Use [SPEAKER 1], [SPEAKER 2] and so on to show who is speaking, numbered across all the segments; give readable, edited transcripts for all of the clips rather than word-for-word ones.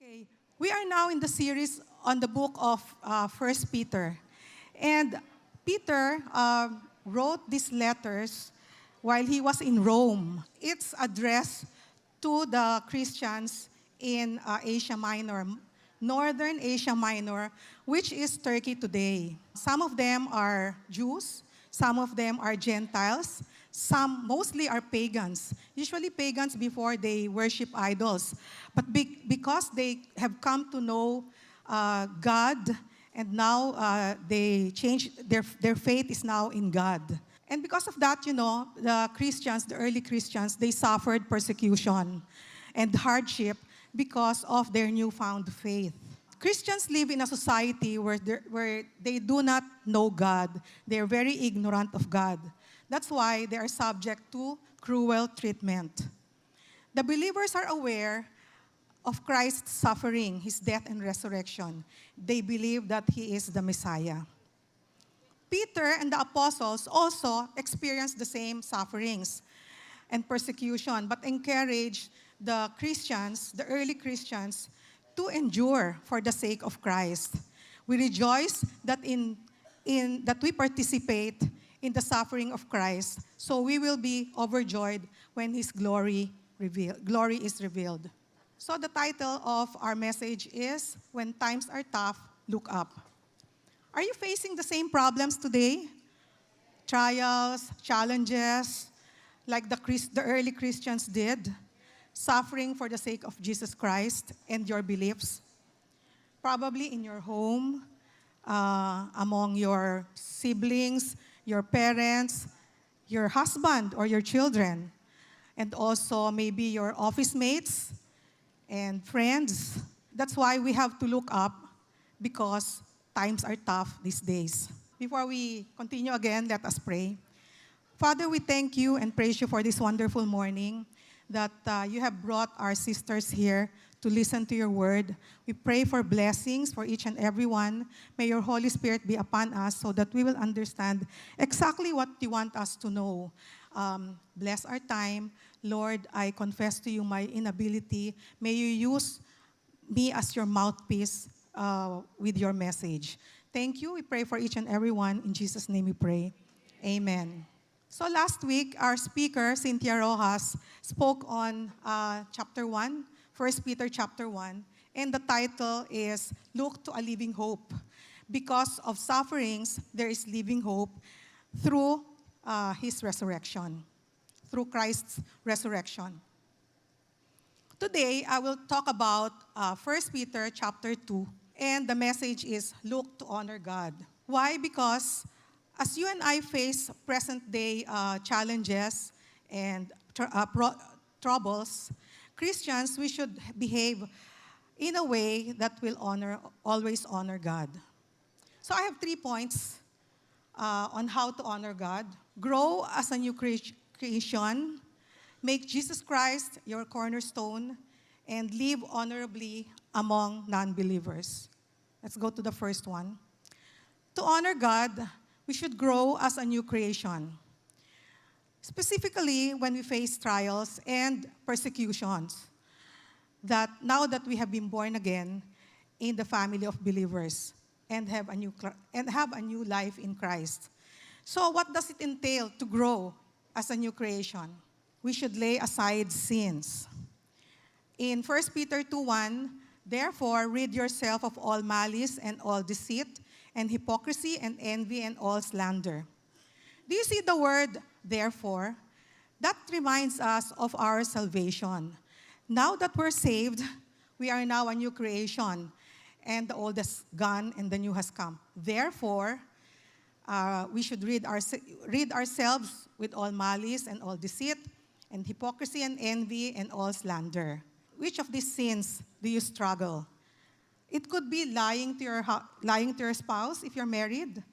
[SPEAKER 1] Okay, we are now in the series on the book of First Peter. And Peter wrote these letters while he was in Rome. It's addressed to the Christians in Asia Minor, Northern Asia Minor, which is Turkey today. Some of them are Jews, some of them are Gentiles, some mostly are pagans. Usually pagans before they worship idols. But because they have come to know God, and now they changed, their faith is now in God. And because of that, the Christians, the early Christians, they suffered persecution and hardship because of their newfound faith. Christians live in a society where they do not know God. They are very ignorant of God. That's why they are subject to cruel treatment. The believers are aware of Christ's suffering, his death and resurrection. They believe that he is the Messiah. Peter and the apostles also experienced the same sufferings and persecution, but encouraged the Christians, the early Christians, to endure for the sake of Christ. We rejoice that that we participate in the suffering of Christ, so we will be overjoyed when his glory is revealed. So the title of our message is When Times Are Tough, Look Up. Are you facing the same problems today? Trials, challenges, like the early Christians did? Suffering for the sake of Jesus Christ and your beliefs? Probably in your home, among your siblings, your parents, your husband or your children, and also maybe your office mates and friends. That's why we have to look up, because times are tough these days. Before we continue again, let us pray. Father, we thank you and praise you for this wonderful morning that you have brought our sisters here to listen to your word. We pray for blessings for each and every one. May your Holy Spirit be upon us so that we will understand exactly what you want us to know. Bless our time. Lord, I confess to you my inability. May you use me as your mouthpiece with your message. Thank you. We pray for each and every one. In Jesus' name we pray. Amen. So last week, our speaker, Cynthia Rojas, spoke on chapter 1, 1 Peter chapter 1, and the title is Look to a Living Hope. Because of sufferings, there is living hope through his resurrection, through Christ's resurrection. Today, I will talk about 1 Peter chapter 2, and the message is Look to honor God. Why? Because as you and I face present-day challenges and troubles, Christians, we should behave in a way that will always honor God. So I have 3 points on how to honor God. Grow as a new creation, make Jesus Christ your cornerstone, and live honorably among non-believers. Let's go to the first one. To honor God, we should grow as a new creation. Specifically, when we face trials and persecutions, that now that we have been born again in the family of believers and have a new life in Christ. So what does it entail to grow as a new creation? We should lay aside sins. In 1 Peter 2:1, therefore rid yourself of all malice and all deceit and hypocrisy and envy and all slander. Do you see the word therefore? That reminds us of our salvation. Now that we're saved, we are now a new creation, and the old has gone and the new has come. Therefore, we should rid ourselves with all malice and all deceit and hypocrisy and envy and all slander. Which of these sins do you struggle? It could be lying to your spouse if you're married,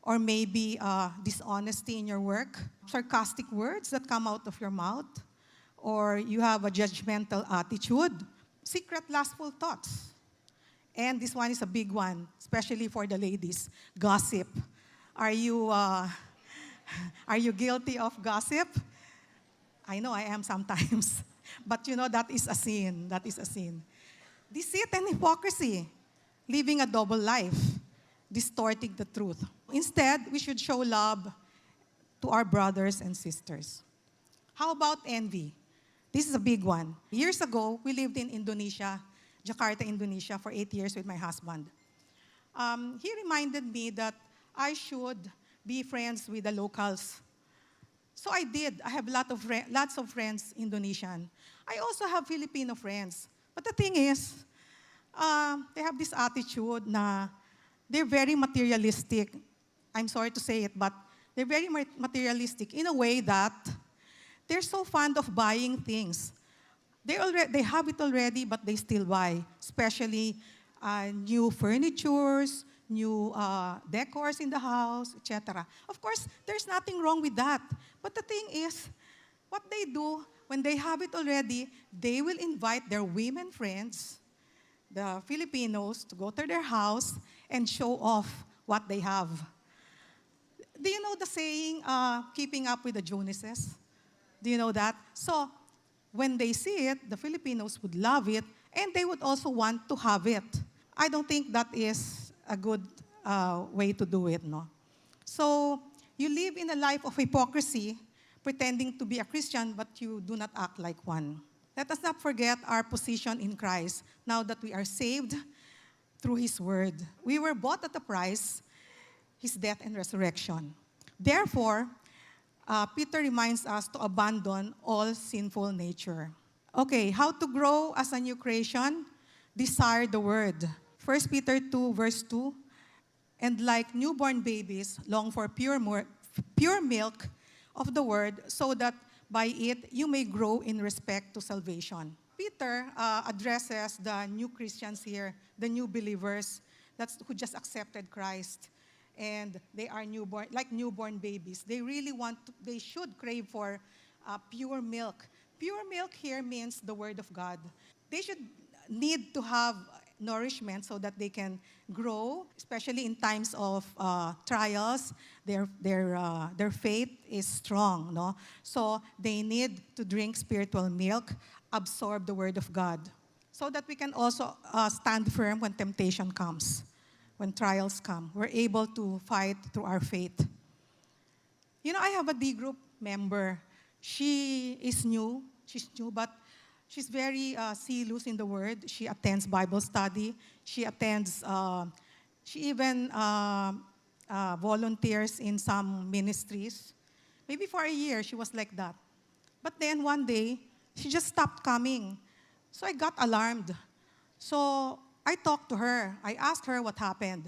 [SPEAKER 1] or maybe dishonesty in your work, sarcastic words that come out of your mouth, or you have a judgmental attitude, secret lustful thoughts. And this one is a big one, especially for the ladies, gossip. Are you guilty of gossip? I know I am sometimes. But that is a sin. That is a sin. Deceit and hypocrisy, living a double life, distorting the truth. Instead, we should show love to our brothers and sisters. How about envy? This is a big one. Years ago, we lived in Indonesia, Jakarta, Indonesia, for 8 years with my husband. He reminded me that I should be friends with the locals. So I did. I have lots of friends Indonesian. I also have Filipino friends. But the thing is, they have this attitude na they're very materialistic. I'm sorry to say it, but they're very materialistic in a way that they're so fond of buying things. They have it already, but they still buy, especially new furnitures, new decors in the house, etc. Of course, there's nothing wrong with that. But the thing is, what they do, when they have it already, they will invite their women friends, the Filipinos, to go to their house and show off what they have. Do you know the saying, keeping up with the Joneses? Do you know that? So, when they see it, the Filipinos would love it, and they would also want to have it. I don't think that is a good way to do it, no? So, you live in a life of hypocrisy, pretending to be a Christian, but you do not act like one. Let us not forget our position in Christ, now that we are saved through His Word. We were bought at a price, His death and resurrection. Therefore, Peter reminds us to abandon all sinful nature. Okay, how to grow as a new creation? Desire the Word. 1 Peter 2, verse 2, and like newborn babies, long for pure milk of the Word, so that by it you may grow in respect to salvation. Peter addresses the new Christians here, the new believers who just accepted Christ. And they are like newborn babies. They really they should crave for pure milk. Pure milk here means the Word of God. They should need to have nourishment so that they can grow, especially in times of trials. Their faith is strong, no? So they need to drink spiritual milk, absorb the Word of God, so that we can also stand firm when temptation comes. When trials come, we're able to fight through our faith. You know, I have a D group member. She is new. She's new, but she's very zealous in the Word. She attends Bible study. She even volunteers in some ministries. Maybe for a year, she was like that. But then one day, she just stopped coming. So I got alarmed. So I talked to her. I asked her what happened.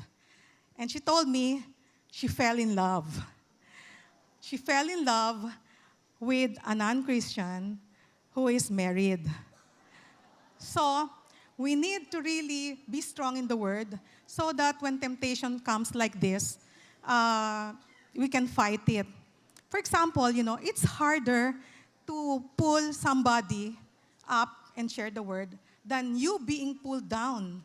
[SPEAKER 1] And she told me she fell in love. She fell in love with a non-Christian who is married. So we need to really be strong in the Word so that when temptation comes like this, we can fight it. For example, you know, it's harder to pull somebody up and share the Word than you being pulled down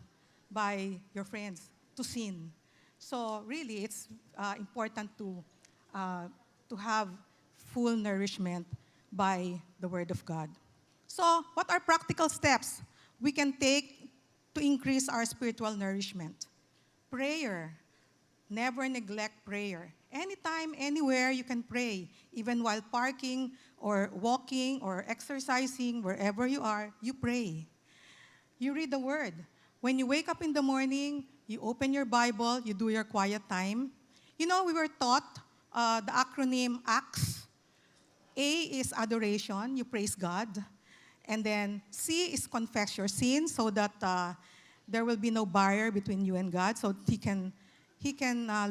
[SPEAKER 1] by your friends to sin. So really, it's important to have full nourishment by the Word of God. So what are practical steps we can take to increase our spiritual nourishment? Prayer. Never neglect prayer. Anytime, anywhere you can pray. Even while parking or walking or exercising, wherever you are, you pray. You read the Word. When you wake up in the morning, you open your Bible, you do your quiet time. You know, we were taught the acronym ACTS. A is adoration, you praise God. And then C is confess your sins so that there will be no barrier between you and God, so He can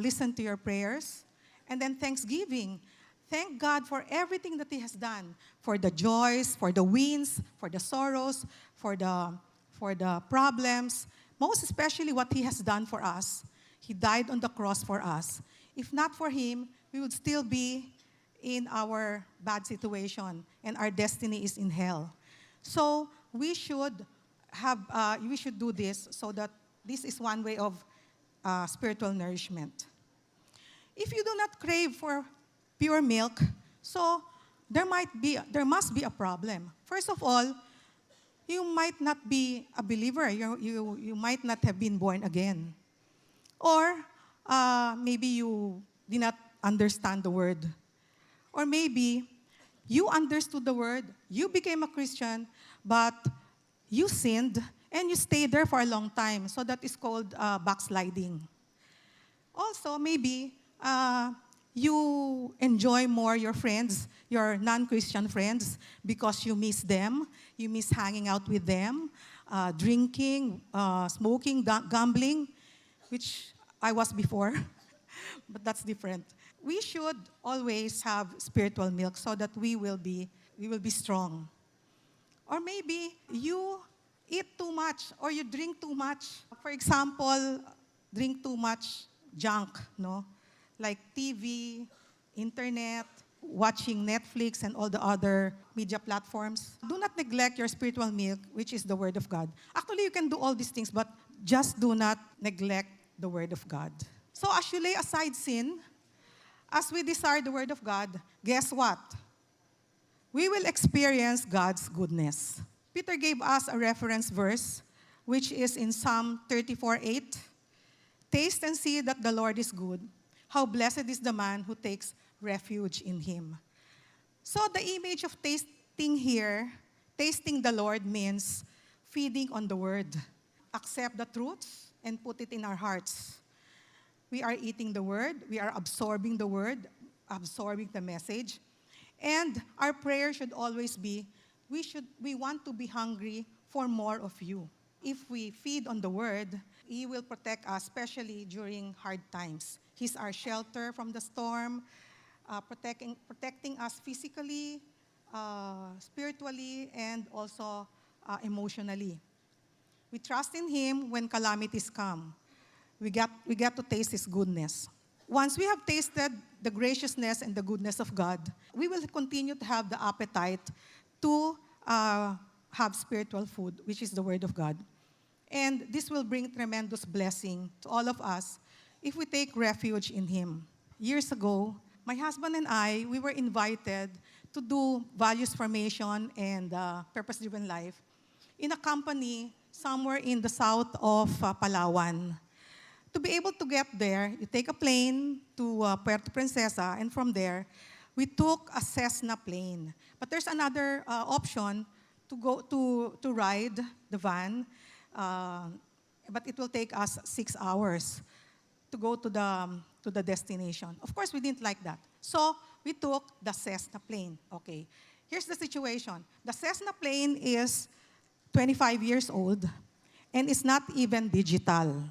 [SPEAKER 1] listen to your prayers. And then thanksgiving. Thank God for everything that He has done, for the joys, for the wins, for the sorrows, for the problems, most especially what He has done for us. He died on the cross for us. If not for Him, we would still be in our bad situation, and our destiny is in hell. So we should do this so that this is one way of spiritual nourishment. If you do not crave for pure milk, so there must be a problem. First of all, you might not be a believer. You might not have been born again. Or maybe you did not understand the word. Or maybe you understood the word, you became a Christian, but you sinned and you stayed there for a long time. So that is called backsliding. Also, maybe you enjoy more your friends, your non-Christian friends, because you miss them. You miss hanging out with them, drinking, smoking, gambling, which I was before, but that's different. We should always have spiritual milk so that we will be strong. Or maybe you eat too much or you drink too much. For example, drink too much junk, no? Like TV, internet, watching Netflix and all the other media platforms. Do not neglect your spiritual milk, which is the Word of God. Actually, you can do all these things, but just do not neglect the Word of God. So as you lay aside sin, as we desire the Word of God, guess what? We will experience God's goodness. Peter gave us a reference verse, which is in Psalm 34:8. Taste and see that the Lord is good. How blessed is the man who takes refuge in him. So the image of tasting here, tasting the Lord means feeding on the word. Accept the truths and put it in our hearts. We are eating the word, we are absorbing the word, absorbing the message. And our prayer should always be, we want to be hungry for more of you. If we feed on the word, He will protect us, especially during hard times. He's our shelter from the storm, protecting us physically, spiritually, and also emotionally. We trust in Him when calamities come. We get to taste His goodness. Once we have tasted the graciousness and the goodness of God, we will continue to have the appetite to have spiritual food, which is the Word of God. And this will bring tremendous blessing to all of us if we take refuge in Him. Years ago, my husband and I, we were invited to do values formation and purpose-driven life in a company somewhere in the south of Palawan. To be able to get there, you take a plane to Puerto Princesa, and from there, we took a Cessna plane. But there's another option to go to ride the van, but it will take us 6 hours to go to the destination. Of course, we didn't like that. So we took the Cessna plane. Okay, here's the situation. The Cessna plane is 25 years old, and it's not even digital.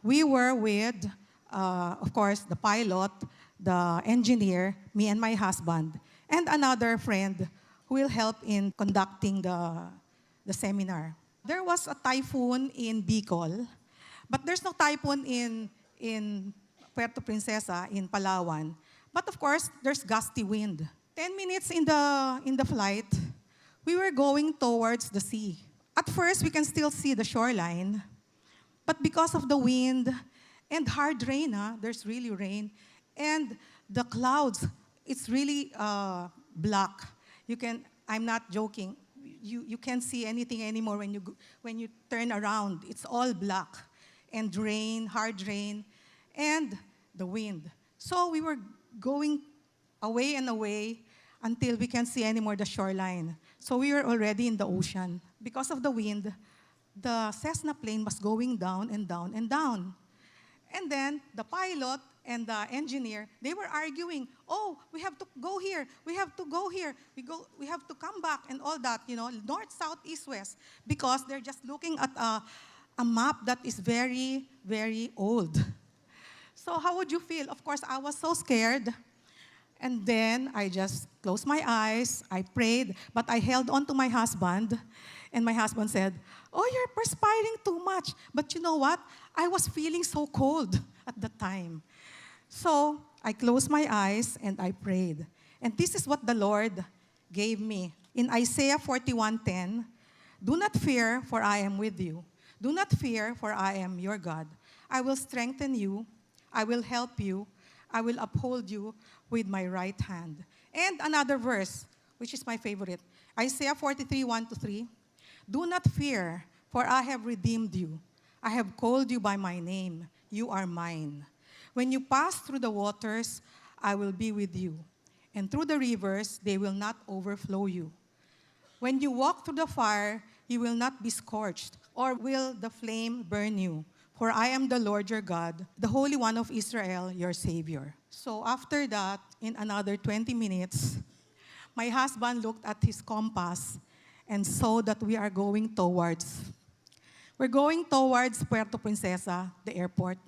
[SPEAKER 1] We were with, of course, the pilot, the engineer, me and my husband, and another friend who will help in conducting the seminar. There was a typhoon in Bicol, but there's no typhoon in Puerto Princesa, in Palawan. But of course, there's gusty wind. 10 minutes in the flight, we were going towards the sea. At first, we can still see the shoreline, but because of the wind and hard rain, there's really rain, and the clouds, it's really black. I'm not joking. You can't see anything anymore when you turn around. It's all black, and rain, hard rain, and the wind. So we were going away and away until we can't see anymore the shoreline. So we were already in the ocean. Because of the wind, the Cessna plane was going down and down and down. And then the pilot and the engineer, they were arguing, oh, we have to go here, we have to go here, we have to come back and all that, north, south, east, west, because they're just looking at a map that is very, very old. So how would you feel? Of course, I was so scared. And then I just closed my eyes, I prayed, but I held on to my husband, and my husband said, oh, you're perspiring too much. But you know what? I was feeling so cold at the time. So I closed my eyes and I prayed. And this is what the Lord gave me. In Isaiah 41:10, do not fear, for I am with you. Do not fear, for I am your God. I will strengthen you. I will help you. I will uphold you with my right hand. And another verse, which is my favorite, Isaiah 43:1-3. Do not fear, for I have redeemed you. I have called you by my name. You are mine. When you pass through the waters, I will be with you. And through the rivers, they will not overflow you. When you walk through the fire, you will not be scorched, or will the flame burn you. For I am the Lord your God, the Holy One of Israel, your Savior. So after that, in another 20 minutes, my husband looked at his compass and saw that we're going towards Puerto Princesa, the airport.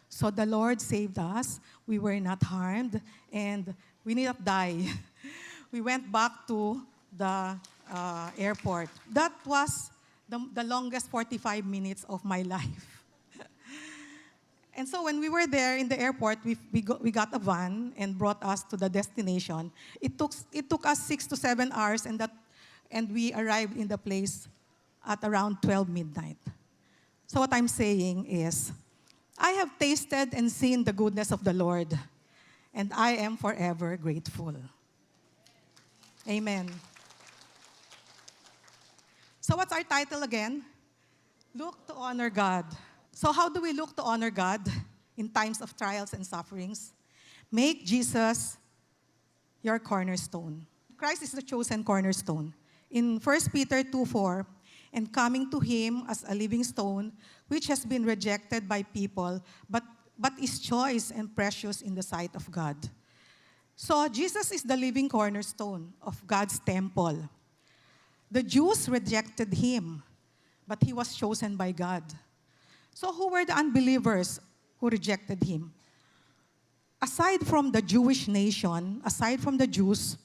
[SPEAKER 1] So the Lord saved us. We were not harmed, and we did not die. We went back to the airport. That was the longest 45 minutes of my life. And so when we were there in the airport, we got a van and brought us to the destination. It took us 6 to 7 hours, and we arrived in the place at around 12 midnight. So what I'm saying is, I have tasted and seen the goodness of the Lord, and I am forever grateful. Amen. So what's our title again? Look to honor God. So how do we look to honor God in times of trials and sufferings? Make Jesus your cornerstone. Christ is the chosen cornerstone. In 1 Peter 2:4, and coming to him as a living stone, which has been rejected by people, but is choice and precious in the sight of God. So Jesus is the living cornerstone of God's temple. The Jews rejected him, but he was chosen by God. So who were the unbelievers who rejected him? Aside from the Jewish nation, aside from the Jews,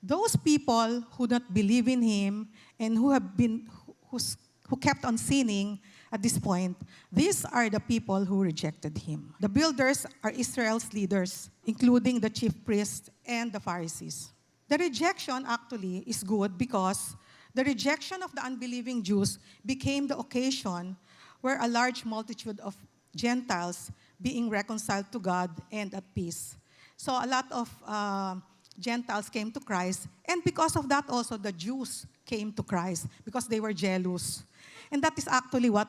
[SPEAKER 1] those people who don't believe in him and who kept on sinning at this point, these are the people who rejected him. The builders are Israel's leaders, including the chief priests and the Pharisees. The rejection actually is good because the rejection of the unbelieving Jews became the occasion where a large multitude of Gentiles being reconciled to God and at peace. So a lot of Gentiles came to Christ, and because of that also the Jews came to Christ because they were jealous. And that is actually what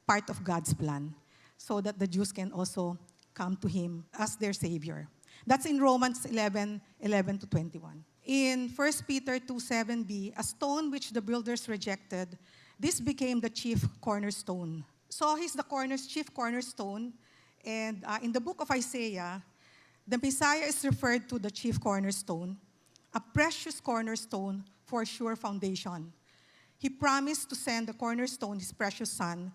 [SPEAKER 1] part of God's plan, so that the Jews can also come to him as their Savior. That's in Romans 11:11-21. In 1 Peter 2:7b, a stone which the builders rejected, this became the chief cornerstone. So he's the chief cornerstone, and in the book of Isaiah, the Messiah is referred to the chief cornerstone, a precious cornerstone for sure foundation. He promised to send the cornerstone, his precious son,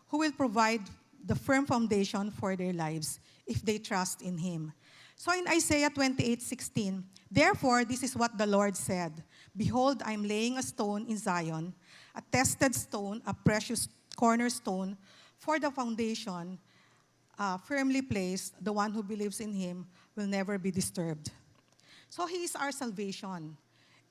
[SPEAKER 1] who will provide the firm foundation for their lives if they trust in him. So in Isaiah 28:16, therefore, this is what the Lord said, behold, I'm laying a stone in Zion, a tested stone, a precious cornerstone for the foundation, firmly placed. The one who believes in him will never be disturbed. So he is our salvation,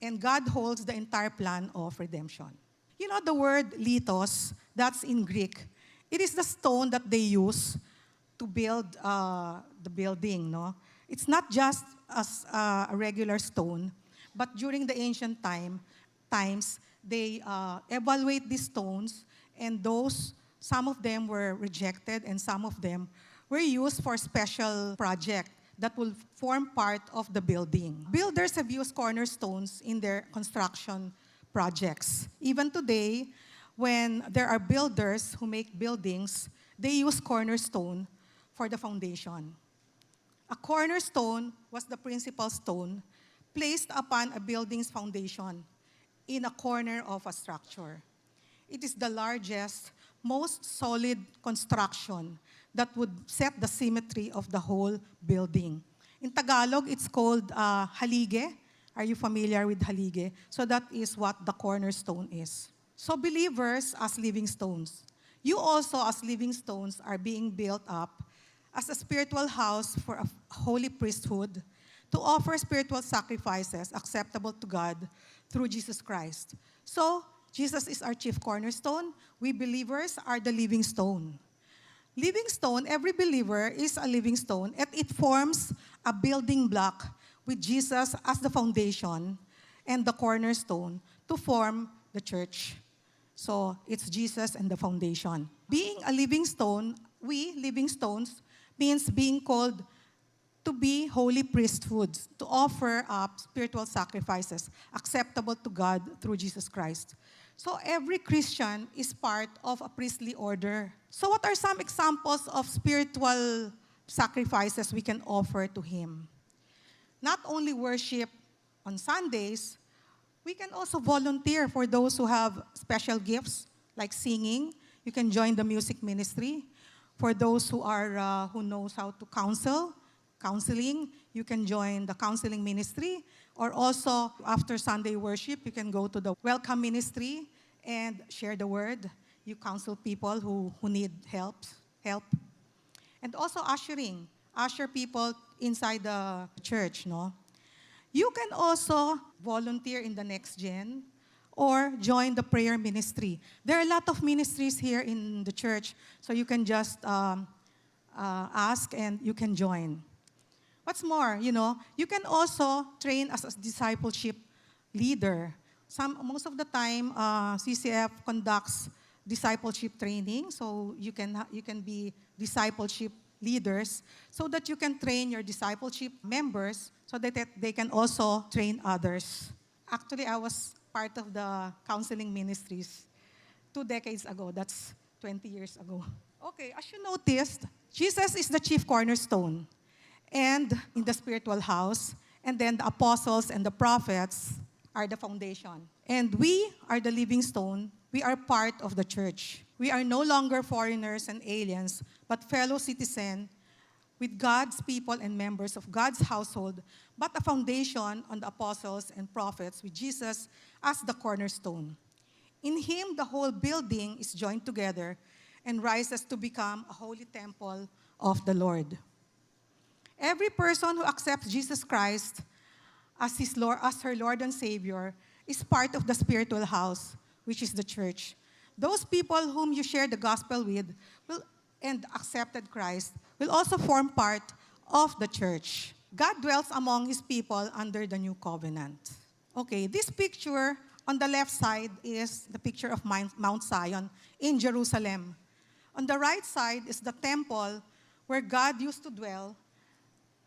[SPEAKER 1] and God holds the entire plan of redemption. You know the word litos, that's in Greek. It is the stone that they use to build the building, no? It's not just as a regular stone, but during the ancient times, they evaluate these stones, and some of them were rejected, and some of them were used for special project that will form part of the building. Builders have used cornerstones in their construction projects. Even today, when there are builders who make buildings, they use cornerstone for the foundation. A cornerstone was the principal stone placed upon a building's foundation in a corner of a structure. It is the largest, most solid construction that would set the symmetry of the whole building. In Tagalog, it's called halige. Are you familiar with halige? So that is what the cornerstone is. So believers as living stones, you also as living stones are being built up as a spiritual house for a holy priesthood to offer spiritual sacrifices acceptable to God through Jesus Christ. So Jesus is our chief cornerstone. We believers are the living stone. Living stone, every believer is a living stone, and it forms a building block with Jesus as the foundation and the cornerstone to form the church. So it's Jesus and the foundation. Being a living stone, we, living stones, means being called to be holy priesthoods, to offer up spiritual sacrifices acceptable to God through Jesus Christ. So every Christian is part of a priestly order. So what are some examples of spiritual sacrifices we can offer to Him? Not only worship on Sundays, we can also volunteer for those who have special gifts, like singing. You can join the music ministry. For those who knows how to counseling, you can join the counseling ministry. Or also, after Sunday worship, you can go to the welcome ministry and share the word. You counsel people who need help. And also ushering. Usher people inside the church, no? You can also volunteer in the Next Gen or join the prayer ministry. There are a lot of ministries here in the church, so you can just ask and you can join. What's more, you can also train as a discipleship leader. Most of the time, CCF conducts discipleship training, so you can be discipleship leaders so that you can train your discipleship members so that they can also train others. Actually, I was part of the counseling ministries 2 decades ago. That's 20 years ago. Okay, as you noticed, Jesus is the chief cornerstone and in the spiritual house, and then the apostles and the prophets are the foundation. And we are the living stone. We are part of the church. We are no longer foreigners and aliens, but fellow citizens with God's people and members of God's household, but a foundation on the apostles and prophets with Jesus as the cornerstone. In Him, the whole building is joined together and rises to become a holy temple of the Lord. Every person who accepts Jesus Christ as her Lord and Savior is part of the spiritual house, which is the church. Those people whom you share the gospel with and accepted Christ will also form part of the church. God dwells among His people under the new covenant. Okay, this picture on the left side is the picture of Mount Zion in Jerusalem. On the right side is the temple where God used to dwell,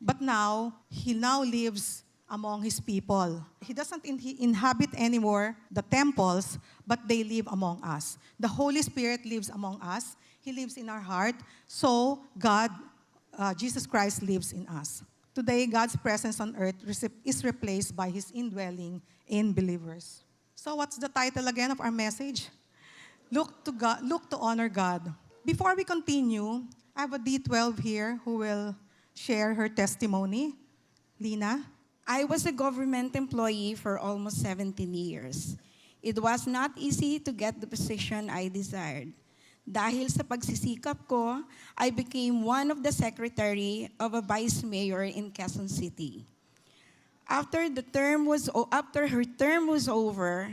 [SPEAKER 1] but now He lives among His people. He doesn't inhabit anymore the temples, but they live among us. The Holy Spirit lives among us. He lives in our heart. So Jesus Christ lives in us. Today, God's presence on earth is replaced by His indwelling in believers. So what's the title again of our message? Look to God, look to honor God. Before we continue, I have a D12 here who will share her testimony. Lina?
[SPEAKER 2] I was a government employee for almost 17 years. It was not easy to get the position I desired. Dahil sa pagsisikap ko, I became one of the secretary of a vice mayor in Quezon City. After her term was over,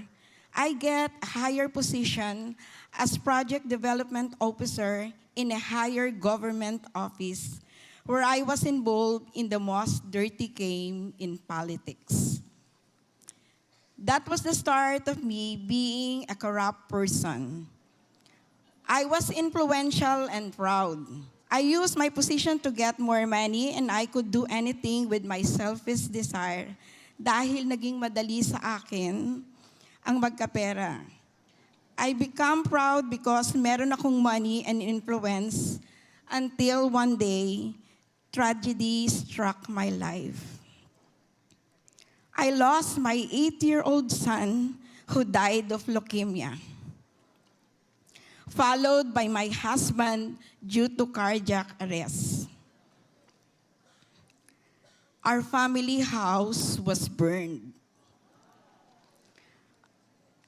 [SPEAKER 2] I get a higher position as project development officer in a higher government office where I was involved in the most dirty game in politics. That was the start of me being a corrupt person. I was influential and proud. I used my position to get more money and I could do anything with my selfish desire dahil naging madali sa akin ang magkapera. I become proud because meron akong money and influence until one day, tragedy struck my life. I lost my 8-year-old son who died of leukemia, followed by my husband due to cardiac arrest. Our family house was burned.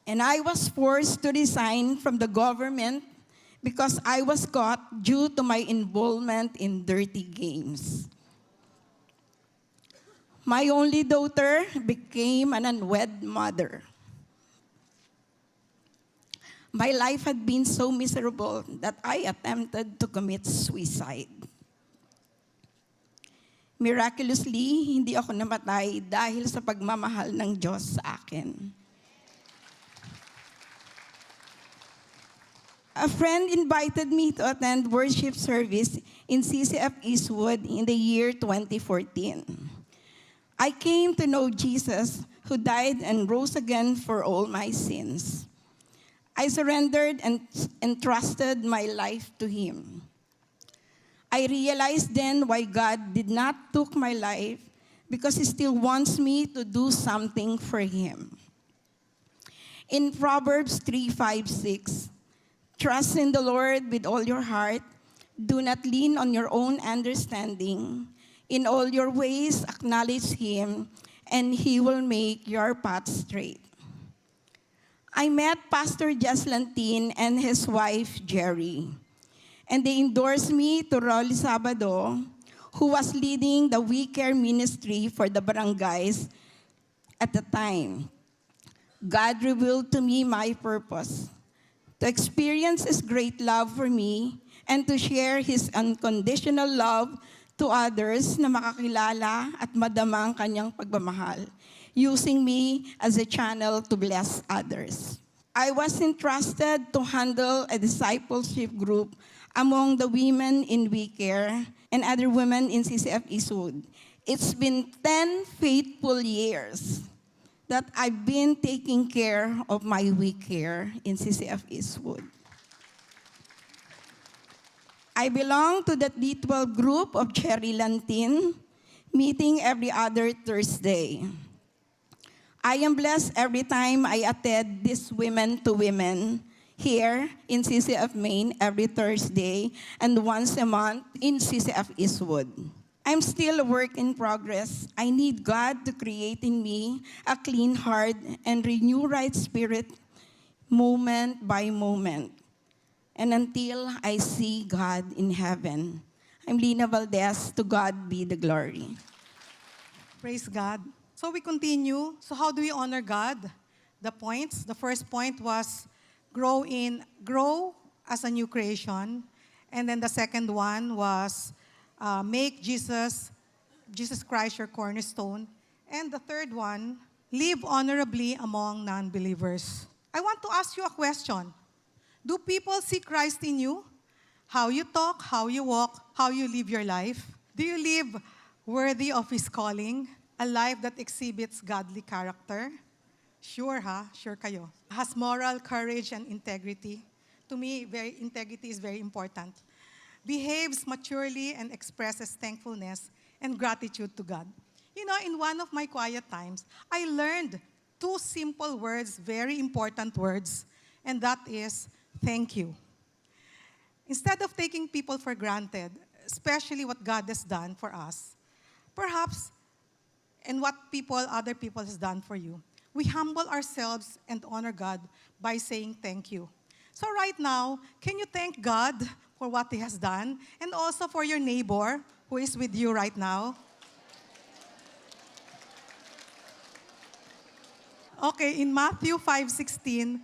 [SPEAKER 2] And I was forced to resign from the government because I was caught due to my involvement in dirty games. My only daughter became an unwed mother. My life had been so miserable that I attempted to commit suicide. Miraculously, hindi ako namatay dahil sa pagmamahal ng Diyos sa akin. A friend invited me to attend worship service in CCF Eastwood in the year 2014. I came to know Jesus, who died and rose again for all my sins. I surrendered and entrusted my life to Him. I realized then why God did not took my life, because He still wants me to do something for Him. In Proverbs 3:5-6, trust in the Lord with all your heart. Do not lean on your own understanding. In all your ways, acknowledge Him, and He will make your path straight. I met Pastor Jess Lantin and his wife, Jerry, and they endorsed me to Rolly Sabado, who was leading the We Care ministry for the barangays at the time. God revealed to me my purpose, to experience His great love for me and to share His unconditional love to others na makakilala at madama ang Kanyang pagmamahal, using me as a channel to bless others. I was entrusted to handle a discipleship group among the women in We Care and other women in CCF Eastwood. It's been 10 faithful years that I've been taking care of my We Care in CCF Eastwood. I belong to the D12 group of Cherry Lantin, meeting every other Thursday. I am blessed every time I attend this Women to Women here in CCF Maine every Thursday and once a month in CCF Eastwood. I'm still a work in progress. I need God to create in me a clean heart and renew right spirit moment by moment, and until I see God in heaven. I'm Lina Valdez. To God be the glory.
[SPEAKER 1] Praise God. So we continue. So how do we honor God? The points. The first point was grow as a new creation. And then the second one was make Jesus Christ your cornerstone. And the third one, live honorably among non-believers. I want to ask you a question. Do people see Christ in you? How you talk, how you walk, how you live your life? Do you live worthy of His calling? A life that exhibits godly character? Sure, Sure kayo. Has moral courage and integrity. To me, integrity is very important. Behaves maturely and expresses thankfulness and gratitude to God. You know, in one of my quiet times, I learned two simple words, very important words, and that is thank you. Instead of taking people for granted, especially what God has done for us, perhaps, and what other people has done for you, we humble ourselves and honor God by saying thank you. So right now, can you thank God for what He has done, and also for your neighbor who is with you right now? Okay, in Matthew 5:16,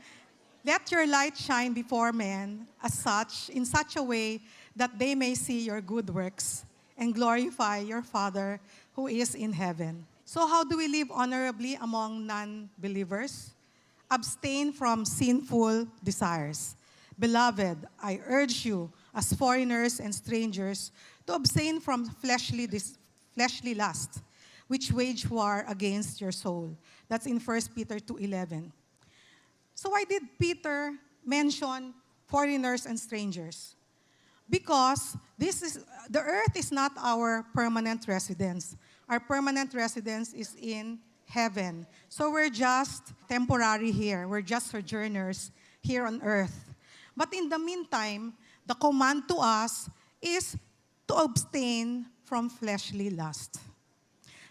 [SPEAKER 1] let your light shine before men in such a way that they may see your good works and glorify your Father who is in heaven. So how do we live honorably among non-believers? Abstain from sinful desires. Beloved, I urge you, as foreigners and strangers, to abstain from fleshly lust, which wage war against your soul. That's in 1 Peter 2:11. So why did Peter mention foreigners and strangers? Because the earth is not our permanent residence. Our permanent residence is in heaven. So we're just temporary here. We're just sojourners here on earth. But in the meantime, the command to us is to abstain from fleshly lust.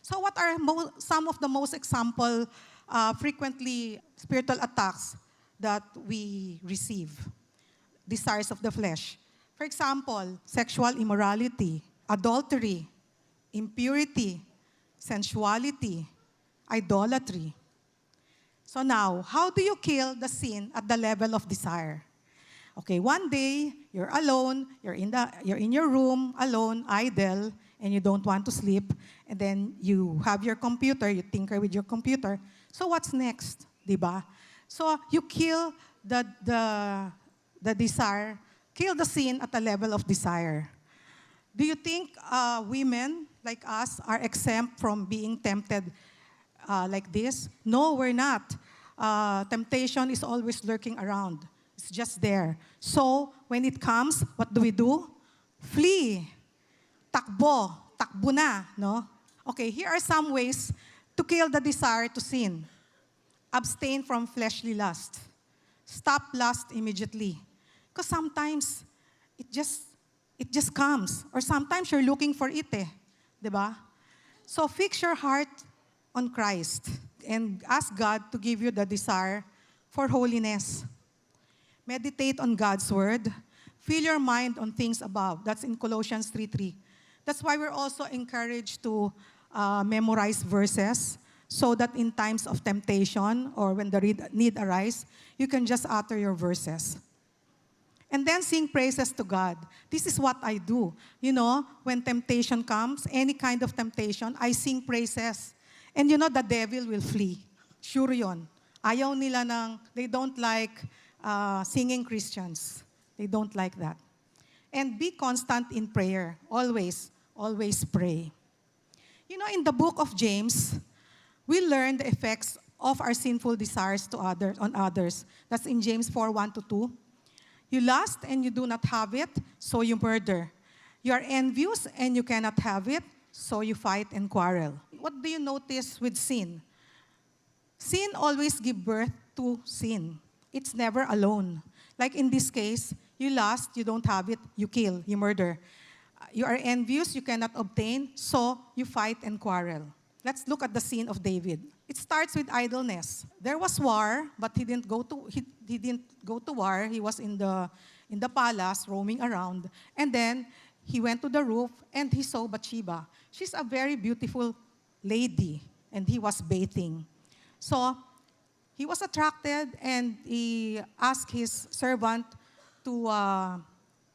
[SPEAKER 1] So what are some of the most frequently spiritual attacks that we receive? Desires of the flesh. For example, sexual immorality, adultery, impurity, sensuality, idolatry. So now, how do you kill the sin at the level of desire? Okay, one day, you're alone, you're in your room, alone, idle, and you don't want to sleep, and then you have your computer, you tinker with your computer. So what's next, diba? So you kill the the desire, kill the sin at the level of desire. Do you think women like us are exempt from being tempted like this? No, we're not. Temptation is always lurking around. It's just there. So, when it comes, what do? Flee. Takbo. Takbo na, no? Okay, here are some ways to kill the desire to sin. Abstain from fleshly lust. Stop lust immediately. Because sometimes, it just comes. Or sometimes you're looking for it eh. Diba? So fix your heart on Christ and ask God to give you the desire for holiness. Meditate on God's word. Fill your mind on things above. That's in Colossians 3:3. That's why we're also encouraged to memorize verses so that in times of temptation or when the need arises, you can just utter your verses. And then sing praises to God. This is what I do. You know, when temptation comes, any kind of temptation, I sing praises. And you know, the devil will flee. Sure yun. Ayaw nila they don't like singing Christians. They don't like that. And be constant in prayer. Always, always pray. You know, in the book of James, we learn the effects of our sinful desires on others. That's in James 4:1-2. You lust and you do not have it, so you murder. You are envious and you cannot have it, so you fight and quarrel. What do you notice with sin? Sin always gives birth to sin. It's never alone. Like in this case, you lust, you don't have it, you kill, you murder. You are envious, you cannot obtain, so you fight and quarrel. Let's look at the sin of David. It starts with idleness. There was war, but he didn't go to war. He was in the palace roaming around. And then he went to the roof and he saw Bathsheba. She's a very beautiful lady and he was bathing. So he was attracted and he asked his servant to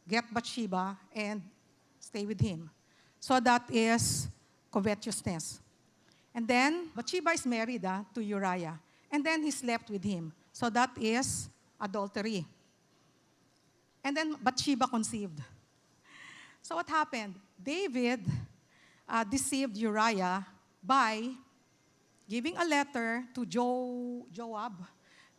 [SPEAKER 1] get Bathsheba and stay with him. So that is covetousness. And then Bathsheba is married to Uriah. And then he slept with him. So that is adultery. And then Bathsheba conceived. So what happened? David deceived Uriah by giving a letter to Joab,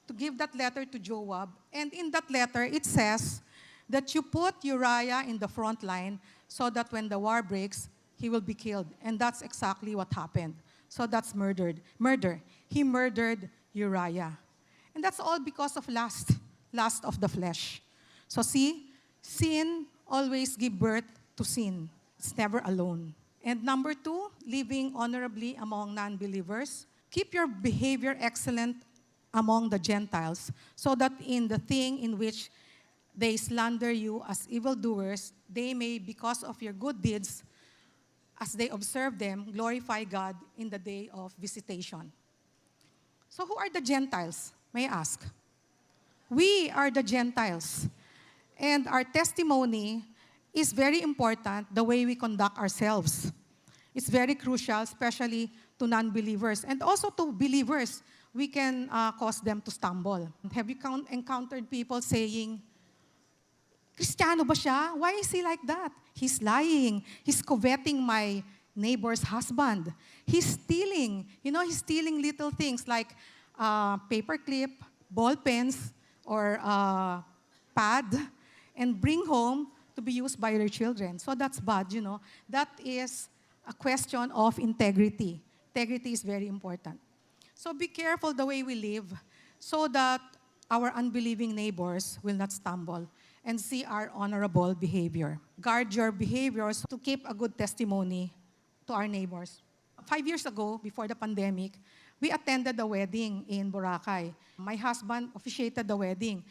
[SPEAKER 1] to give that letter to Joab. And in that letter, it says that you put Uriah in the front line so that when the war breaks, he will be killed. And that's exactly what happened. So that's murder. He murdered Uriah. And that's all because of lust of the flesh. So see, sin always gives birth to sin. It's never alone. And number 2, living honorably among non-believers. Keep your behavior excellent among the Gentiles, so that in the thing in which they slander you as evildoers, they may, because of your good deeds, as they observe them, glorify God in the day of visitation. So who are the Gentiles, may I ask? We are the Gentiles. And our testimony is very important, the way we conduct ourselves. It's very crucial, especially to non-believers. And also to believers, we can cause them to stumble. Have you encountered people saying, Kristiyano ba siya? Why is he like that? He's lying. He's coveting my neighbor's husband. He's stealing. You know, he's stealing little things like paper clip, ball pens, or pad, and bring home to be used by their children. So that's bad, you know. That is a question of integrity. Integrity is very important. So be careful the way we live so that our unbelieving neighbors will not stumble and see our honorable behavior. Guard your behaviors to keep a good testimony to our neighbors. 5 years ago, before the pandemic, we attended a wedding in Boracay. My husband officiated the wedding.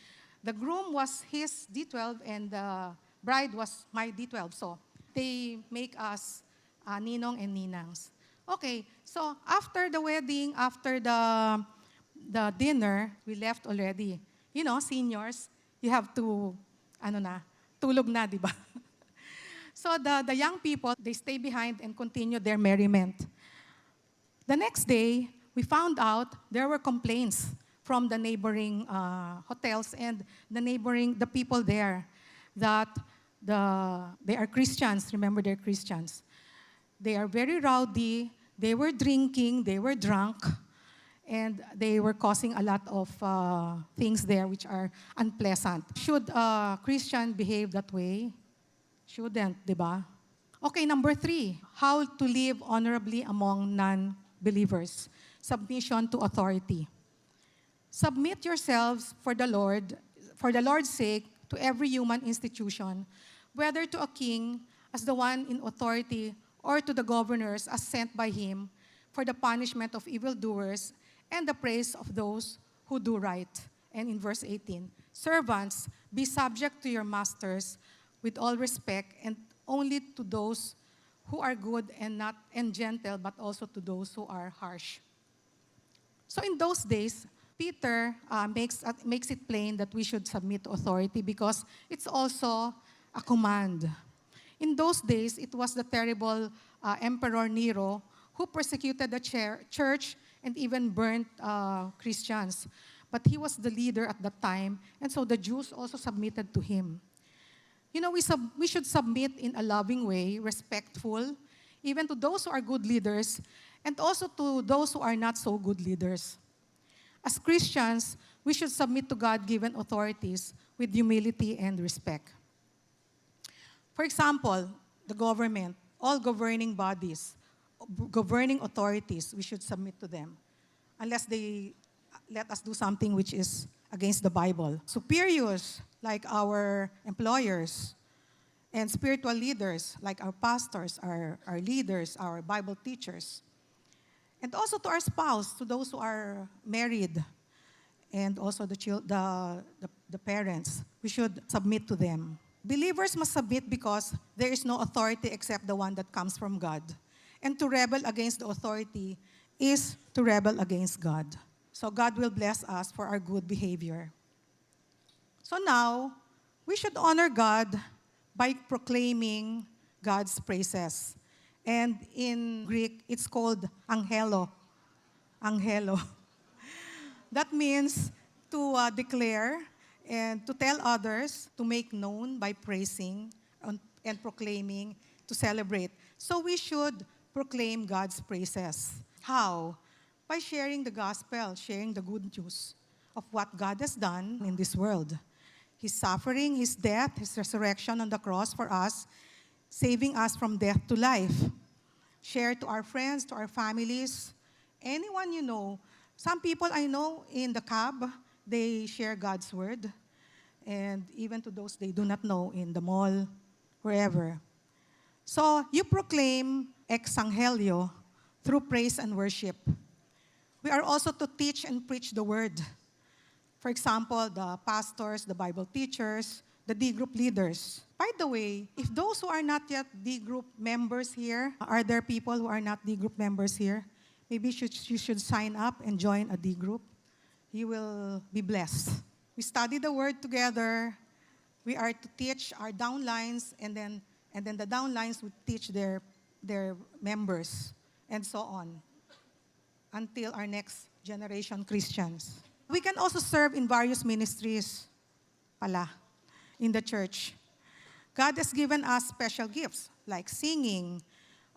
[SPEAKER 1] The groom was his D12 and the bride was my D12. So they make us ninong and ninangs. Okay, so after the wedding, after the dinner, we left already. You know, seniors, you have to, tulog na, di ba? So the young people, they stay behind and continue their merriment. The next day, we found out there were complaints from the neighboring hotels and the people there that they are Christians. Remember, they're Christians. They are very rowdy. They were drinking. They were drunk. And they were causing a lot of things there which are unpleasant. Should a Christian behave that way? Shouldn't, di ba? Okay, number 3, how to live honorably among non-believers. Submission to authority. Submit yourselves for the Lord's sake, to every human institution, whether to a king as the one in authority or to the governors as sent by him for the punishment of evildoers and the praise of those who do right. And in verse 18, servants, be subject to your masters with all respect, and only to those who are good and gentle, but also to those who are harsh. So in those days, Peter makes it plain that we should submit to authority because it's also a command. In those days, it was the terrible Emperor Nero who persecuted the church and even burnt Christians. But he was the leader at that time, and so the Jews also submitted to him. You know, we should submit in a loving way, respectful, even to those who are good leaders, and also to those who are not so good leaders. As Christians, we should submit to God-given authorities with humility and respect. For example, the government, all governing bodies, governing authorities, we should submit to them, unless they let us do something which is against the Bible. Superiors, like our employers, and spiritual leaders, like our pastors, our leaders, our Bible teachers. And also to our spouse, to those who are married, and also the parents. We should submit to them. Believers must submit because there is no authority except the one that comes from God. And to rebel against the authority is to rebel against God. So God will bless us for our good behavior. So now, we should honor God by proclaiming God's praises. And in Greek, it's called angelo. Angelo. That means to declare and to tell others, to make known by praising and proclaiming, to celebrate. So we should proclaim God's praises. How? By sharing the gospel, sharing the good news of what God has done in this world. His suffering, His death, His resurrection on the cross for us, saving us from death to life. Share to our friends, to our families, anyone you know. Some people I know in the cab, they share God's word. And even to those they do not know in the mall, wherever. So you proclaim ex angelio through praise and worship. We are also to teach and preach the word. For example, the pastors, the Bible teachers, the D group leaders. By the way, if those who are not yet D group members here, are there people who are not D group members here? Maybe you should sign up and join a D group. You will be blessed. We study the word together. We are to teach our downlines, and then the downlines would teach their members, and so on, until our next generation Christians. We can also serve in various ministries pala in the church. God has given us special gifts like singing,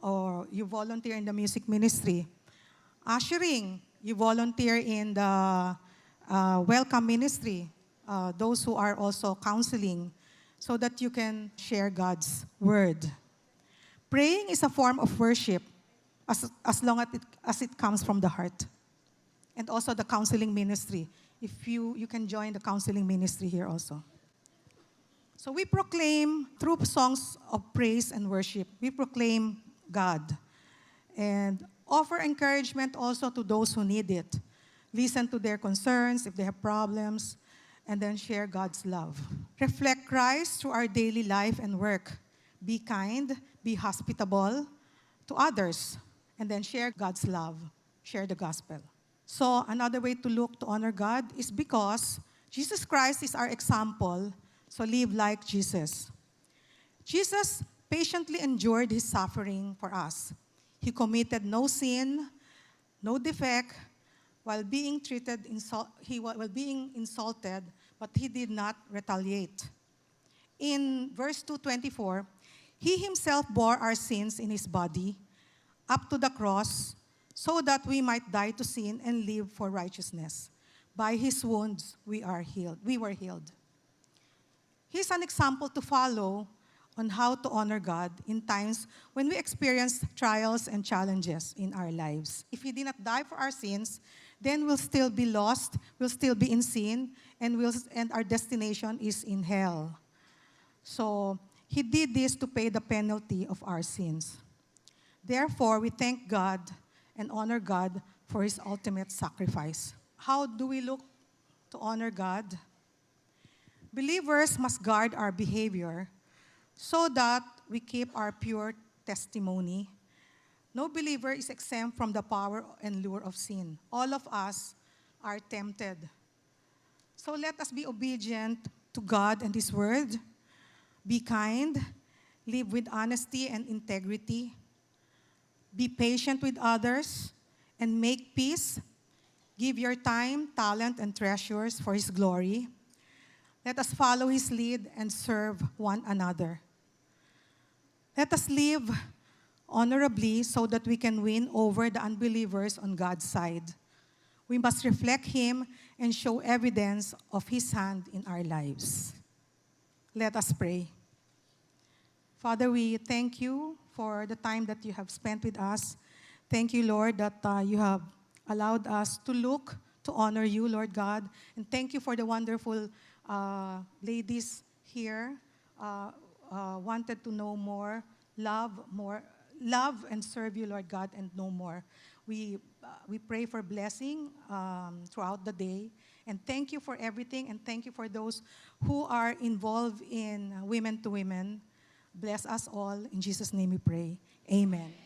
[SPEAKER 1] or you volunteer in the music ministry. Ushering, you volunteer in the welcome ministry. Those who are also counseling, so that you can share God's word. Praying is a form of worship as long as it comes from the heart. And also the counseling ministry. If you can join the counseling ministry here also. So we proclaim through songs of praise and worship. We proclaim God. And offer encouragement also to those who need it. Listen to their concerns, if they have problems, and then share God's love. Reflect Christ through our daily life and work. Be kind, be hospitable to others, and then share God's love. Share the gospel. So another way to look to honor God is because Jesus Christ is our example, so live like Jesus. Jesus patiently endured His suffering for us. He committed no sin, no defect, while being while being insulted, but he did not retaliate. In verse 224, he himself bore our sins in his body up to the cross so that we might die to sin and live for righteousness. By his wounds we are healed. We were healed. He's an example to follow on how to honor God in times when we experience trials and challenges in our lives. If he did not die for our sins, then we'll still be lost, we'll still be in sin, and our destination is in hell. So he did this to pay the penalty of our sins. Therefore, we thank God and honor God for his ultimate sacrifice. How do we look to honor God? Believers must guard our behavior so that we keep our pure testimony. No believer is exempt from the power and lure of sin. All of us are tempted. So let us be obedient to God and his word. Be kind, live with honesty and integrity, be patient with others, and make peace. Give your time, talent, and treasures for his glory. Let us follow his lead and serve one another. Let us live honorably so that we can win over the unbelievers on God's side. We must reflect him and show evidence of his hand in our lives. Let us pray. Father, we thank you for the time that you have spent with us. Thank you, Lord, that you have allowed us to look, to honor you, Lord God. And thank you for the wonderful ladies here, wanted to know more, love and serve you, Lord God, and know more. We pray for blessing throughout the day. And thank you for everything, and thank you for those who are involved in Women to Women. Bless us all. In Jesus' name we pray. Amen.